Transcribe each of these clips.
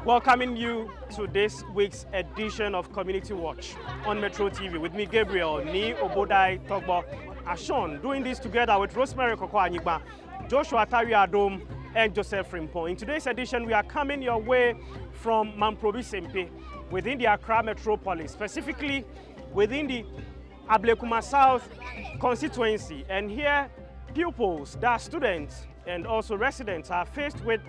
Welcoming you to this week's edition of Community Watch on Metro TV with me, Gabriel, Ni Obodai Togbo Ashon, doing this together with Rosemary Koko Anyigba, Joshua Tari Adom, and Joseph Frimpong. In today's edition, we are coming your way from Mamprobi Sempe within the Accra Metropolis, specifically within the Ablekuma South constituency. And here, pupils, that are students and also residents, are faced with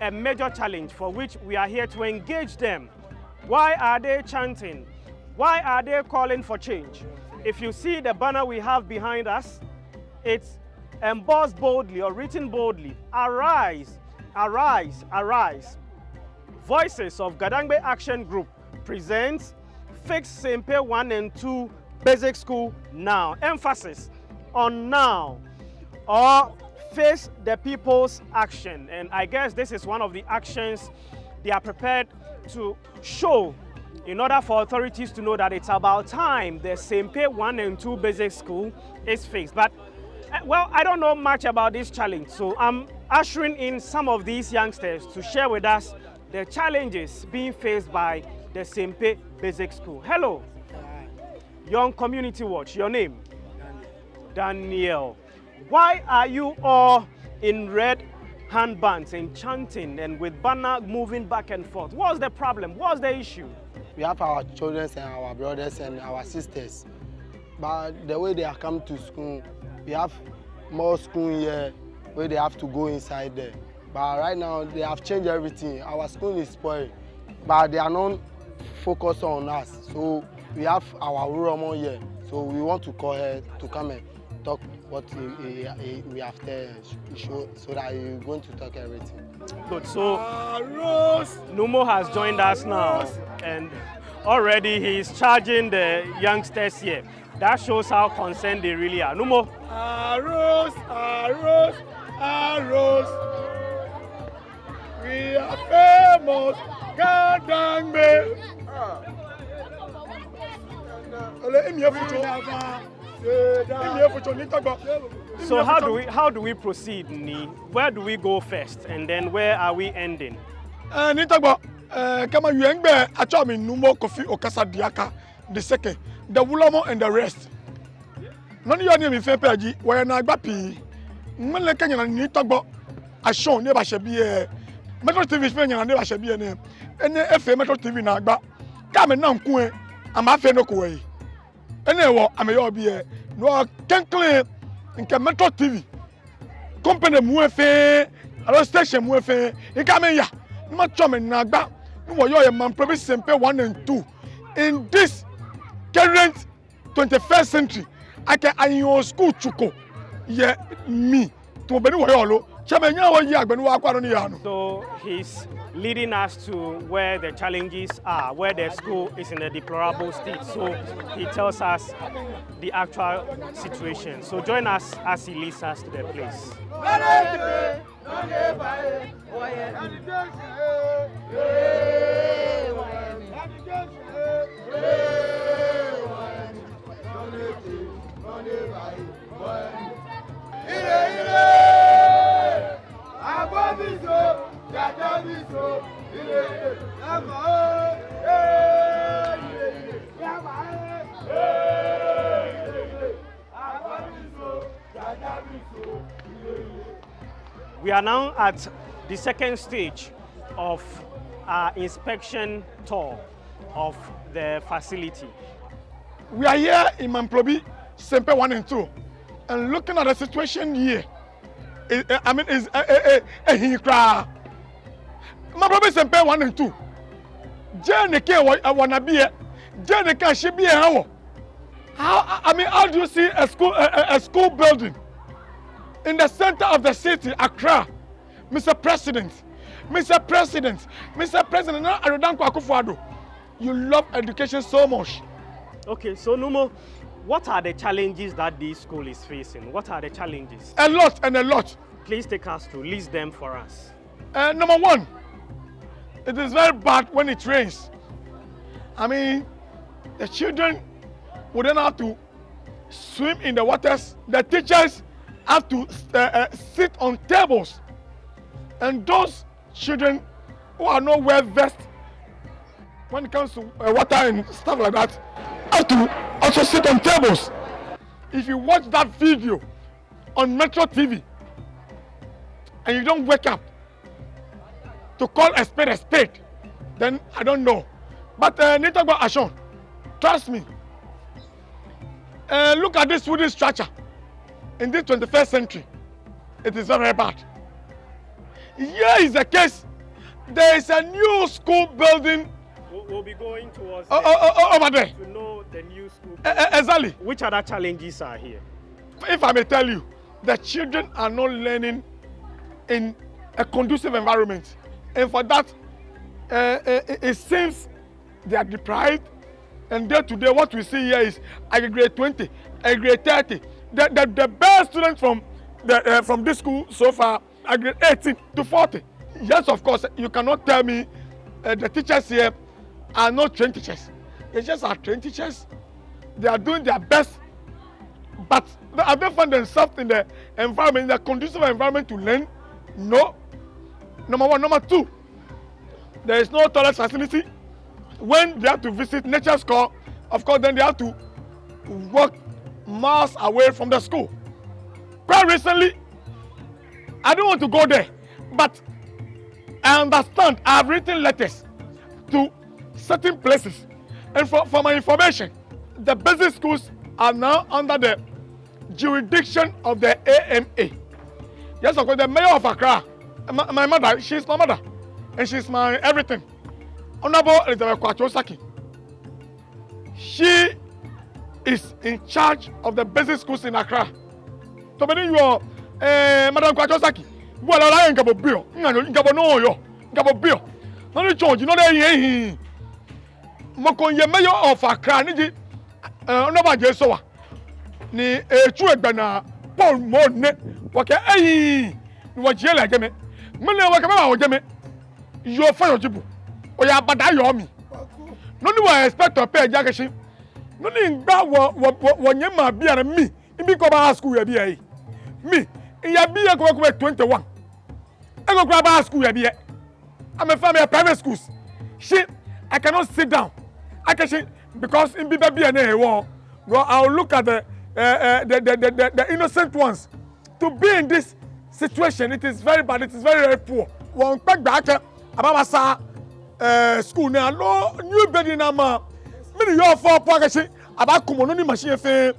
a major challenge for which we are here to engage them. Why are they chanting? Why are they calling for change? If you see the banner we have behind us, it's embossed boldly or written boldly, "Arise, arise, arise." Voices of Gadangbe Action Group presents Fix Sempe 1 and 2 Basic School now. Emphasis on now, or face the people's action. And I guess this is one of the actions they are prepared to show in order for authorities to know that it's about time the Sempe 1 and 2 Basic School is fixed. But, well, I don't know much about this challenge, so I'm ushering in some of these youngsters to share with us the challenges being faced by the Sempe Basic School. Hello. Young Community Watch, your name? Daniel. Why are you all in red handbands and chanting and with banner moving back and forth? What's the problem? What's the issue? We have our children and our brothers and our sisters, but the way they are come to school, we have more school here where they have to go inside there. But right now they have changed everything. Our school is spoiled, but they are not focused on us. So we have our rural mom here. So we want to call her to come and talk what we have there, so that you're going to talk everything. Good. So Numo has joined us now, and already he's charging the youngsters here. That shows how concerned they really are. Numo. Arose, arose, arose. We are famous. Gadangbe. So how do we proceed, Ni? Where do we go first, and then where are we ending? Nitagba, kama yuengbe achami Numo Kofi Okasa Diaka the second, the Wulamo and the rest. None of you fe peji, where na agbapi. Mele Kenya Nitagba, Ashon never shall be a Metro TV Spain and never shall be a name. And FA Metro TV na agba. Come and now, I'm a fan of way. Anyway, I'm a be no can claim in Metro TV. Company Muefe, a station Muefe, in Kamenya, Macham and Nagba, no, you're a Mamprobi Sempe 1 and 2. In this current 21st century, I can your school chuko. Yeah, me to Benuolo, Chamenya, so he's leading us to where the challenges are, where the school is in a deplorable state. So he tells us the actual situation. So join us as he leads us to the place. We are now at the second stage of our inspection tour of the facility. We are here in Mamprobi, Sempe 1 and 2, and looking at the situation here. I mean, it's a hikra. Mamprobi Sempe 1 and 2. Jeneke wanna be a Jeneke should be a how? I mean, how do you see a school building? in the center of the city, Accra. Mr. President, Mr. President, Mr. President, now Arodanko Akufo-Addo, you love education so much. Okay, so Numo, what are the challenges that this school is facing? What are the challenges? A lot and a lot. Please take us through, list them for us. Number one, it is very bad when it rains. I mean, the children would then have to swim in the waters. The teachers have to sit on tables. And those children who are not well versed when it comes to water and stuff like that have to also sit on tables. If you watch that video on Metro TV and you don't wake up to call a spade, then I don't know. But Nitagba Ashon, trust me, look at this wooden structure in this 21st century. It is very bad. Here is the case. There is a new school building. We'll be going towards over there. To know the new school. Exactly. Which other challenges are here? If I may tell you, the children are not learning in a conducive environment. And for that, it seems they are deprived. And day to day, what we see here is a grade 20, a grade 30. The best students from this school so far are grade 18 to 40. Yes, of course, you cannot tell me the teachers here are not trained teachers. They just are trained teachers. They are doing their best. But have they found themselves in the environment, in the conducive environment to learn? No. Number one. Number two, there is no toilet facility. When they have to visit nature school, of course, then they have to walk miles away from the school. Quite recently, I don't want to go there, but I understand I have written letters to certain places. And for my information, the basic schools are now under the jurisdiction of the AMA. Yes, of course, the mayor of Accra, my mother, she's my mother, and she's my everything. Honorable Elizabeth Kwachosaki. She is in charge of the basic schools in Accra. So, when you are Madam Kwachosaki, well, I ain't got a bill. Gabo bill. No, you know that Mokonye mayor of Accra, Niji, Honorable Jesoa. Ni Chuegana, Paul Morne, Waka, what Jella Game. Many of Wakama, you're fire jibu. Or ya bada yomi. No do I expect to pay Jagashi. No need that one yama be and me. In Bikoba school, ya be me. In ya be a go 21. I go grab a school, ya be. I'm a family of private schools. Shit, I cannot sit down. I can because in Biba and A war, well, I'll look at the innocent ones. To be in this situation, it is very bad, it is very, very poor. One back about school now, no new building now. Many your four pockets about Kumononi machine fair.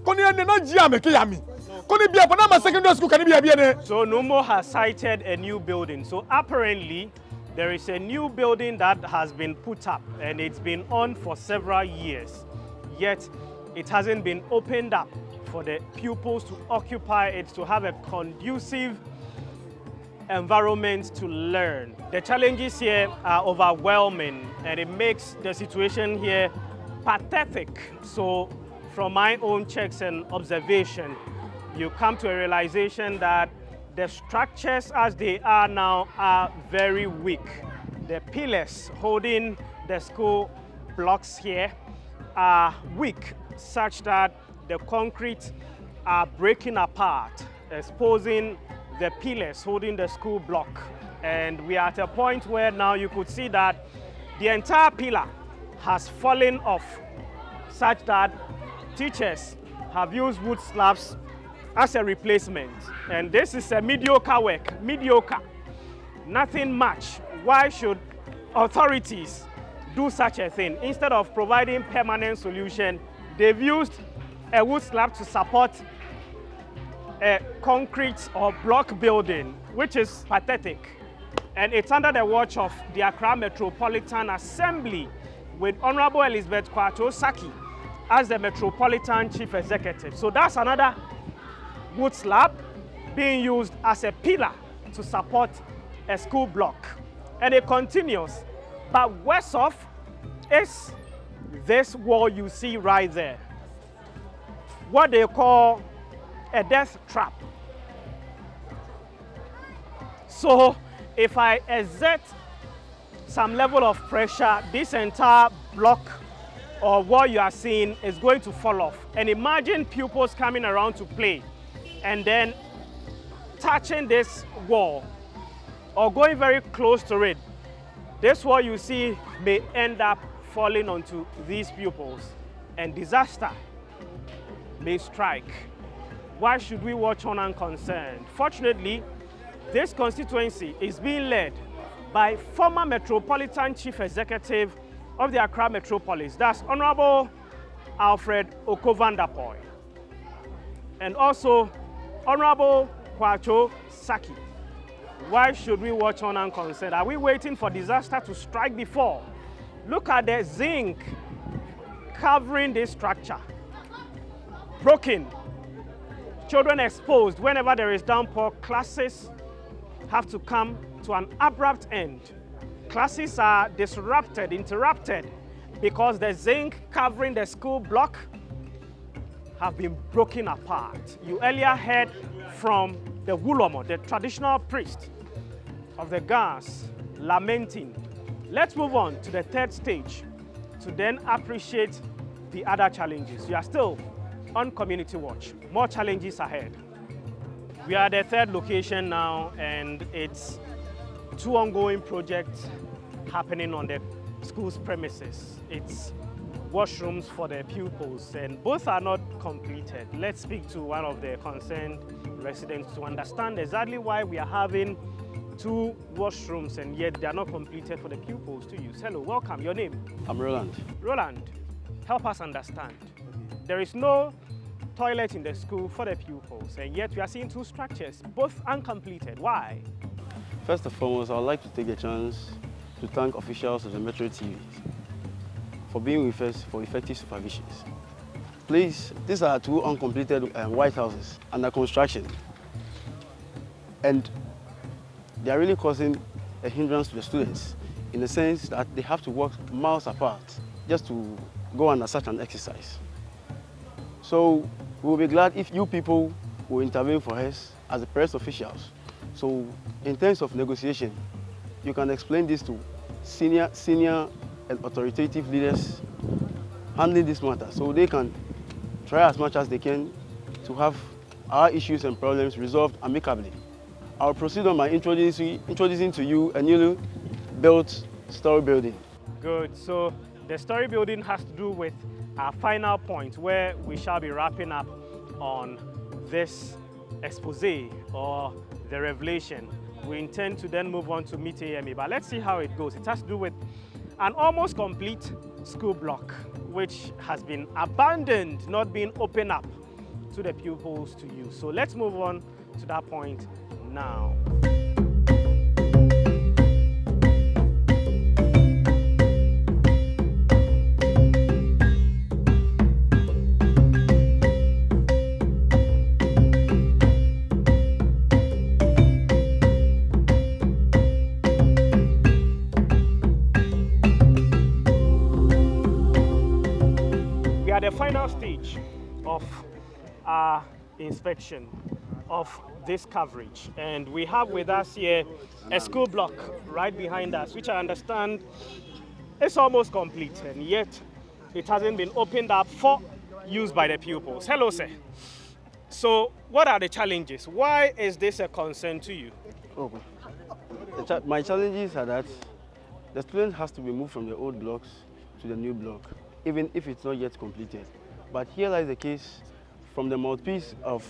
Koni and not Giame Kiami. Koni be upon my secondary school can be a. So Numo has cited a new building. So apparently there is a new building that has been put up and it's been on for several years. Yet it hasn't been opened up for the pupils to occupy it, to have a conducive environment to learn. The challenges here are overwhelming and it makes the situation here pathetic. So from my own checks and observation, you come to a realization that the structures as they are now are very weak. The pillars holding the school blocks here are weak, such that the concrete are breaking apart, exposing the pillars holding the school block. And we are at a point where now you could see that the entire pillar has fallen off, such that teachers have used wood slabs as a replacement. And this is a mediocre work, mediocre, nothing much. Why should authorities do such a thing? Instead of providing permanent solution, they've used a wood slab to support a concrete or block building, which is pathetic. And it's under the watch of the Accra Metropolitan Assembly with Honorable Elizabeth Kwachosaki as the Metropolitan Chief Executive. So that's another wood slab being used as a pillar to support a school block. And it continues. But worse off is this wall you see right there. What they call a death trap. So if I exert some level of pressure, this entire block or wall you are seeing is going to fall off. And imagine pupils coming around to play and then touching this wall or going very close to it. This wall you see may end up falling onto these pupils and disaster may strike. Why should we watch on unconcerned? Fortunately, this constituency is being led by former Metropolitan Chief Executive of the Accra Metropolis, that's Honorable Alfred Okovandapoy, and also Honorable Kwacho Saki. Why should we watch on unconcerned? Are we waiting for disaster to strike before? Look at the zinc covering this structure. Broken. Children exposed. Whenever there is downpour, classes have to come to an abrupt end. Classes are disrupted, interrupted, because the zinc covering the school block have been broken apart. You earlier heard from the Wulomo, the traditional priest of the Gas, lamenting. Let's move on to the third stage to then appreciate the other challenges. You are still on Community Watch. More challenges ahead. We are at the third location now, and it's two ongoing projects happening on the school's premises. It's washrooms for the pupils, and both are not completed. Let's speak to one of the concerned residents to understand exactly why we are having two washrooms and yet they are not completed for the pupils to use. Hello, welcome. Your name? I'm Roland. Roland, help us understand. There is no toilet in the school for the pupils, and yet we are seeing two structures, both uncompleted. Why? First and foremost, I would like to take a chance to thank officials of the Metro TV for being with us for effective supervisions. Please, these are two uncompleted White Houses under construction, and they are really causing a hindrance to the students in the sense that they have to walk miles apart just to go under such an exercise. So we will be glad if you people will intervene for us as the press officials. So in terms of negotiation, you can explain this to senior and authoritative leaders handling this matter so they can try as much as they can to have our issues and problems resolved amicably. I'll proceed on by introducing to you a newly built story building. Good. So the story building has to do with our final point where we shall be wrapping up on this expose or the revelation. We intend to then move on to meet AMA, but let's see how it goes. It has to do with an almost complete school block which has been abandoned, not being opened up to the pupils to use. So let's move on to that point now. The final stage of our inspection of this coverage, and we have with us here a school block right behind us, which I understand is almost complete, and yet it hasn't been opened up for use by the pupils. Hello, sir. So what are the challenges? Why is this a concern to you? Okay. My challenges are that the student has to be moved from the old blocks to the new block, even if it's not yet completed. But here lies the case from the mouthpiece of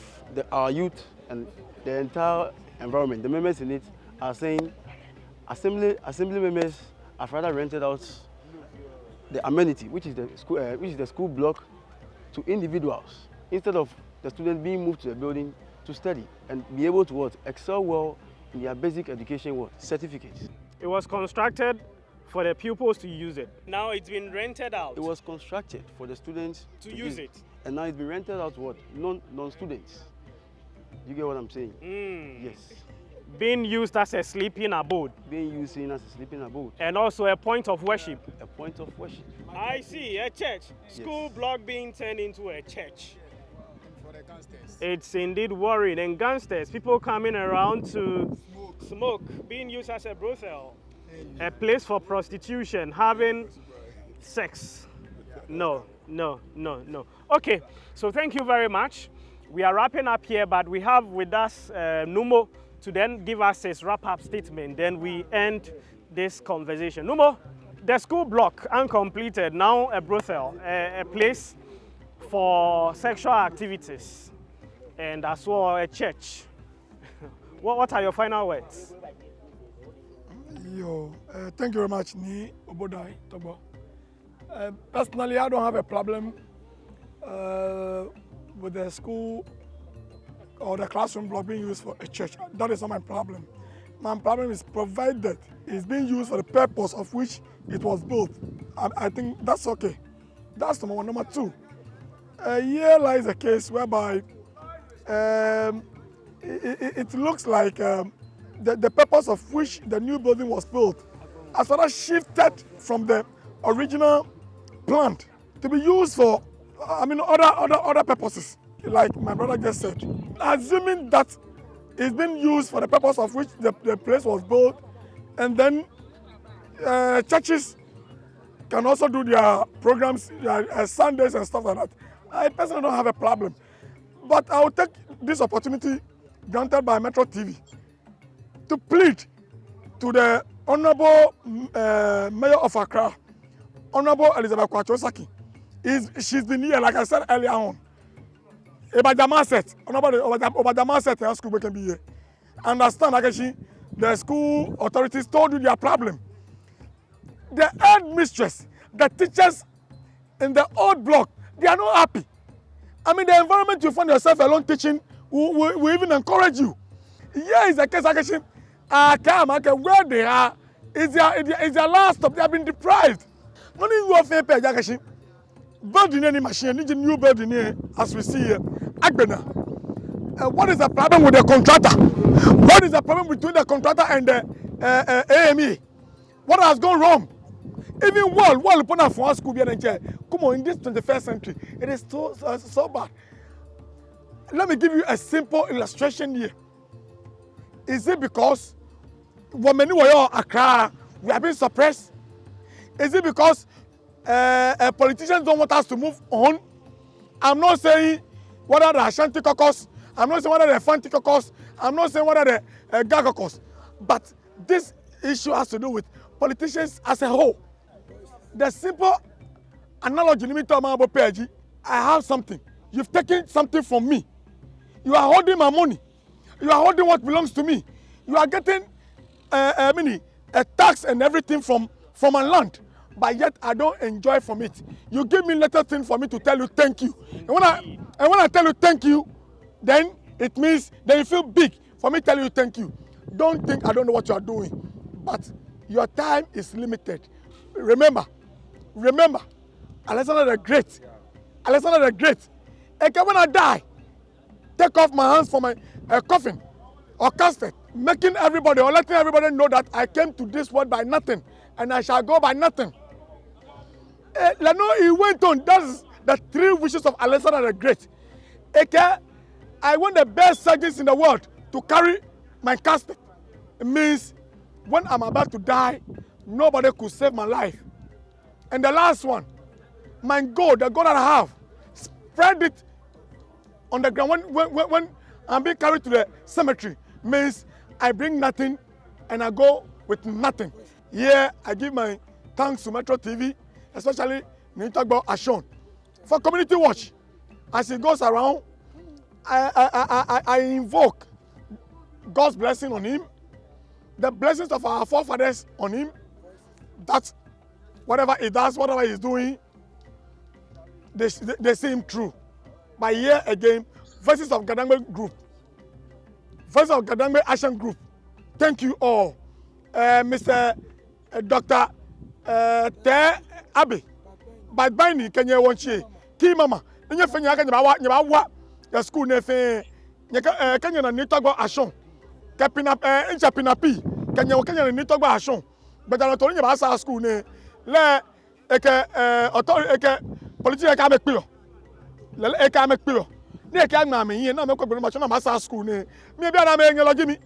our youth and the entire environment. The members in it are saying assembly members have rather rented out the amenity, which is the school block, to individuals instead of the students being moved to the building to study and be able to excel well in their basic education certificates. It was constructed for the pupils to use it. Now it's been rented out. It was constructed for the students to use it. And now it's been rented out to what? Non-students. You get what I'm saying? Yes. Being used as a sleeping abode. Being used as a sleeping abode. And also a point of worship. A point of worship. I see, a church. School block being turned into a church. For the gangsters. It's indeed worrying. And gangsters, people coming around to smoke, being used as a brothel, a place for prostitution, having sex. No. Okay, so thank you very much. We are wrapping up here, but we have with us Numo to then give us his wrap-up statement. Then we end this conversation. Numo, the school block, uncompleted, now a brothel, a place for sexual activities, and as well a church. What are your final words? Thank you very much, Ni Obodai Togbo. Personally, I don't have a problem with the school or the classroom block being used for a church. That is not my problem. My problem is provided it's being used for the purpose of which it was built. I think that's okay. That's number one. Number two, here lies a case whereby it looks like the purpose of which the new building was built has sort of shifted from the original plant to be used for, other purposes, like my brother just said. Assuming that it's been used for the purpose of which the place was built, and then churches can also do their programs, Sundays and stuff like that. I personally don't have a problem. But I will take this opportunity granted by Metro TV to plead to the Honorable Mayor of Accra, Honorable Elizabeth Kwachosaki. She's been here, like I said earlier on. Obadama said, Obadama said her school can be here. Understand, like the school authorities told you their problem. The headmistress, the teachers in the old block, they are not happy. The environment you find yourself alone teaching will even encourage you. Here is the case, where they are is their last stop. They have been deprived. Not even you have pay building any machine, need a new building here, as we see here. Agbena. What is the problem with the contractor? What is the problem between the contractor and the AME? What has gone wrong? Even wall put up for us school here. Come on, in this 21st century, it is so bad. Let me give you a simple illustration here. Is it because women who are Accra, we are being suppressed? Is it because politicians don't want us to move on? I'm not saying whether the Ashanti caucus, I'm not saying whether the Fanti caucus, I'm not saying whether the Ga caucus, but this issue has to do with politicians as a whole. The simple analogy, I have something. You've taken something from me. You are holding my money. You are holding what belongs to me. You are getting a tax and everything from my land, but yet I don't enjoy from it. You give me little thing for me to tell you thank you. And when I tell you thank you, then it means then you feel big for me telling you thank you. Don't think I don't know what you are doing, but your time is limited. Remember, Alexander the Great. And when I die, take off my hands from my coffin or casket, making everybody or letting everybody know that I came to this world by nothing and I shall go by nothing. He went on. That's the 3 wishes of Alexander the Great. I want the best surgeons in the world to carry my casket. It means when I'm about to die, nobody could save my life. And the last one, my gold, the gold that I have, spread it on the ground. When I'm being carried to the cemetery, means I bring nothing and I go with nothing. Here, I give my thanks to Metro TV, especially Nintagbo Ashon, for Community Watch. As it goes around, I invoke God's blessing on him, the blessings of our forefathers on him, that whatever he does, whatever he's doing, they see him through. But here again, Voices of Gadangme Group, Voices of Gadangme Action Group, thank you all. Mr. Dr. Te Abe, by binding Kenya Wanchi, Ki Mama, and your finger, the school nefe, nyeka kanya na nitogbo ashon ke pina incha pinapi kanya na nitogbo ashon gbadana to nya ba sa school ne le eke authority eke politics eka make pio le eka make pio ni eka ma me yin na me ko gbonu ma so na ma sa school ne mi bia na me yin logi mi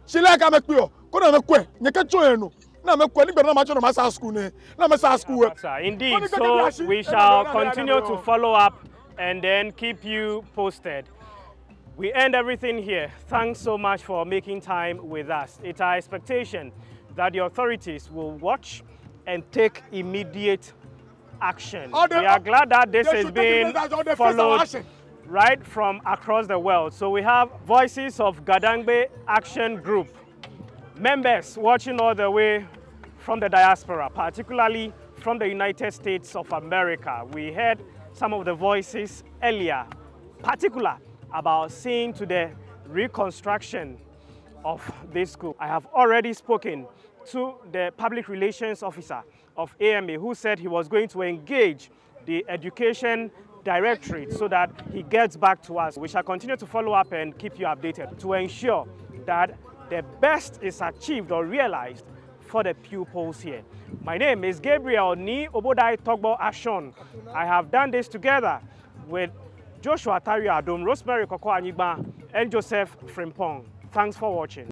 chile eka make pio ko na me kwe nyeka cho enu na me kwe ni gbonu ma so na ma sa school ne na me sa school. Indeed, so we shall continue to follow up and then keep you posted. We end everything here. Thanks so much for making time with us. It's our expectation that the authorities will watch and take immediate action. We are glad that this is being followed right from across the world. So we have voices of Gadangbe Action Group, members watching all the way from the diaspora, particularly from the United States of America. We heard some of the voices earlier, particular about seeing to the reconstruction of this school. I have already spoken to the public relations officer of AMA, who said he was going to engage the education directorate so that he gets back to us. We shall continue to follow up and keep you updated to ensure that the best is achieved or realized for the pupils here. My name is Gabriel Ni Obodai Togbo Ashon. I have done this together with Joshua Tari Adom, Rosemary Koko Anyigba, and Joseph Frimpong. Thanks for watching.